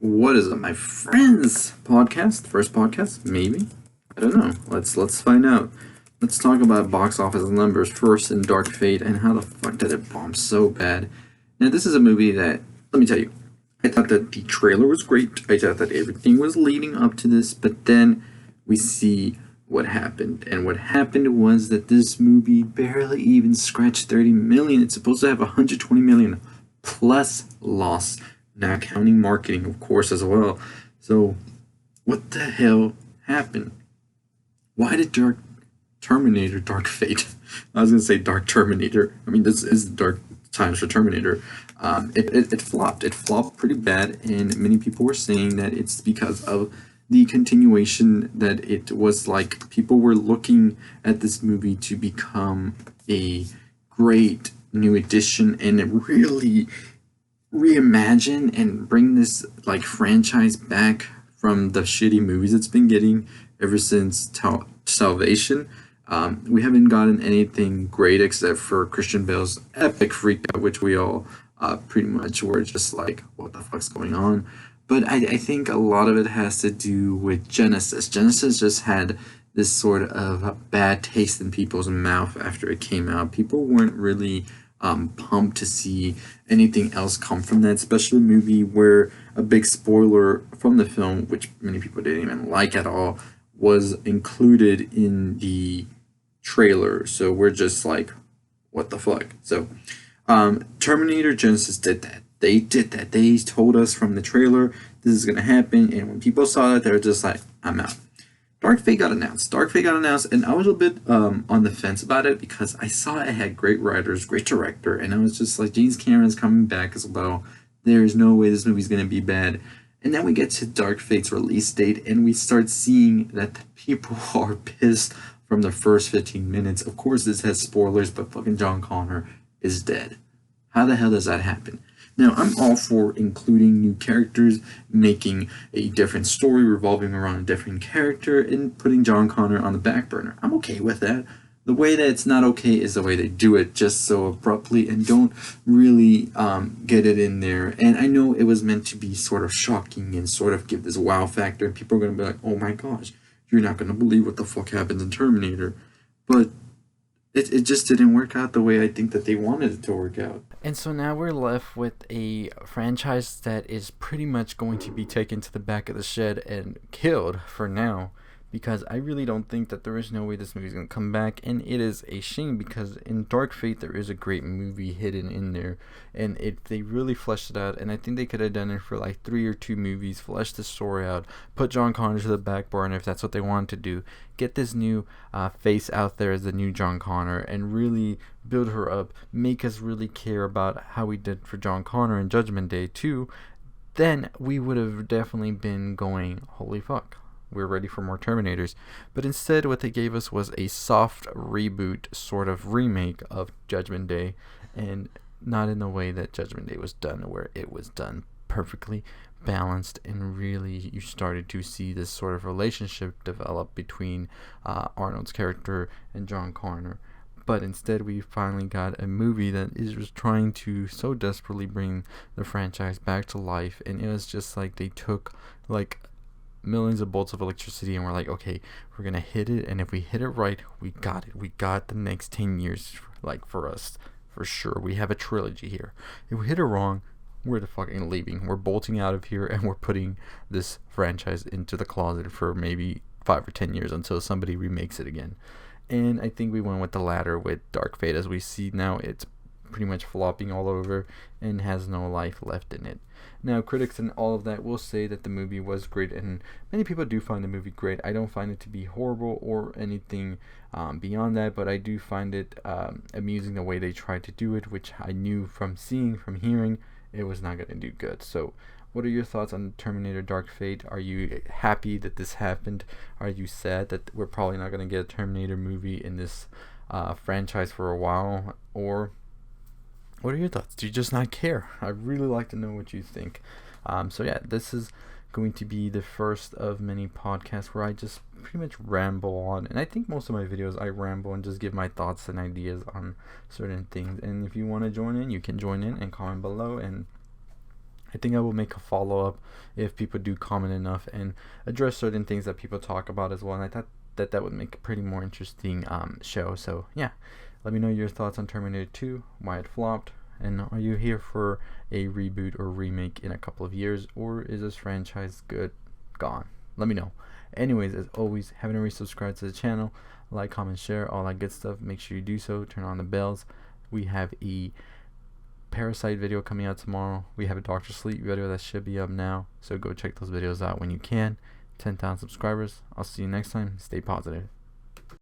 What is it, my friends? Podcast? First podcast? Maybe? I don't know. Let's find out. Let's talk about box office numbers first in Dark Fate and how the fuck did it bomb so bad. Now this is a movie that, let me tell you, I thought that the trailer was great. I thought that everything was leading up to this, but then we see what happened. And what happened was that this movie barely even scratched 30 million. It's supposed to have 120 million plus loss, not counting marketing, of course, as well. So, what the hell happened? Why did Dark Fate? I was gonna say Dark Terminator. I mean, this is the dark times for Terminator. It flopped. It flopped pretty bad, and many people were saying that it's because of the continuation. That it was like people were looking at this movie to become a great new addition and it really reimagine and bring this like franchise back from the shitty movies it's been getting ever since Salvation. We haven't gotten anything great except for Christian Bale's epic freak out, which we all pretty much were just like, what the fuck's going on? But I think a lot of it has to do with Genesis. Genesis just had this sort of bad taste in people's mouth after it came out. People weren't really pumped to see anything else come from that, especially a movie where a big spoiler from the film, which many people didn't even like at all, was included in the trailer. So we're just like, what the fuck? So, Terminator Genesis did that. They did that. They told us from the trailer this is gonna happen, and when people saw it, they were just like, I'm out. Dark Fate got announced. Dark Fate got announced, and I was a bit on the fence about it because I saw it had great writers, great director, and I was just like, James Cameron's coming back as well. There's no way this movie's gonna be bad. And then we get to Dark Fate's release date, and we start seeing that the people are pissed from the first 15 minutes. Of course, this has spoilers, but fucking John Connor is dead. How the hell does that happen? Now, I'm all for including new characters, making a different story revolving around a different character, and putting John Connor on the back burner. I'm okay with that. The way that it's not okay is the way they do it, just so abruptly, and don't really get it in there. And I know it was meant to be sort of shocking and sort of give this wow factor, and people are going to be like, oh my gosh, you're not going to believe what the fuck happens in Terminator. But it just didn't work out the way I think that they wanted it to work out. And so now we're left with a franchise that is pretty much going to be taken to the back of the shed and killed for now. Because I really don't think that there is no way this movie is going to come back. And it is a shame because in Dark Fate there is a great movie hidden in there. And they really fleshed it out. And I think they could have done it for like 3 or 2 movies. Flesh the story out. Put John Connor to the back burner if that's what they wanted to do. Get this new face out there as the new John Connor. And really build her up. Make us really care about how we did for John Connor in Judgment Day 2. Then we would have definitely been going, holy fuck. We're ready for more Terminators. But instead what they gave us was a soft reboot sort of remake of Judgment Day, and not in the way that Judgment Day was done, where it was done perfectly balanced and really you started to see this sort of relationship develop between Arnold's character and John Connor. But instead we finally got a movie that was trying to so desperately bring the franchise back to life, and it was just like they took like millions of bolts of electricity and we're like, okay, we're gonna hit it, and if we hit it right, we got it. We got the next 10 years like for us for sure. We have a trilogy here. If we hit it wrong, we're the fucking leaving. We're bolting out of here and we're putting this franchise into the closet for maybe 5 or 10 years until somebody remakes it again. And I think we went with the latter with Dark Fate. As we see now, it's pretty much flopping all over and has no life left in it. Now, critics and all of that will say that the movie was great, and many people do find the movie great. I don't find it to be horrible or anything beyond that, but I do find it amusing the way they tried to do it, which I knew from seeing, from hearing, it was not going to do good. So, what are your thoughts on Terminator Dark Fate? Are you happy that this happened? Are you sad that we're probably not going to get a Terminator movie in this franchise for a while? Or what are your thoughts? Do you just not care? I'd really like to know what you think. So yeah, this is going to be the first of many podcasts where I just pretty much ramble on. And I think most of my videos I ramble and just give my thoughts and ideas on certain things. And if you want to join in, you can join in and comment below. And I think I will make a follow-up if people do comment enough and address certain things that people talk about as well. And I thought that would make a pretty more interesting show. So yeah, let me know your thoughts on Terminator 2, why it flopped, and are you here for a reboot or remake in a couple of years, or is this franchise gone? Let me know. Anyways, as always, haven't already subscribed to the channel, like, comment, share, all that good stuff. Make sure you do so. Turn on the bells. We have a Parasite video coming out tomorrow. We have a Doctor Sleep video that should be up now, so go check those videos out when you can. 10,000 subscribers. I'll see you next time. Stay positive.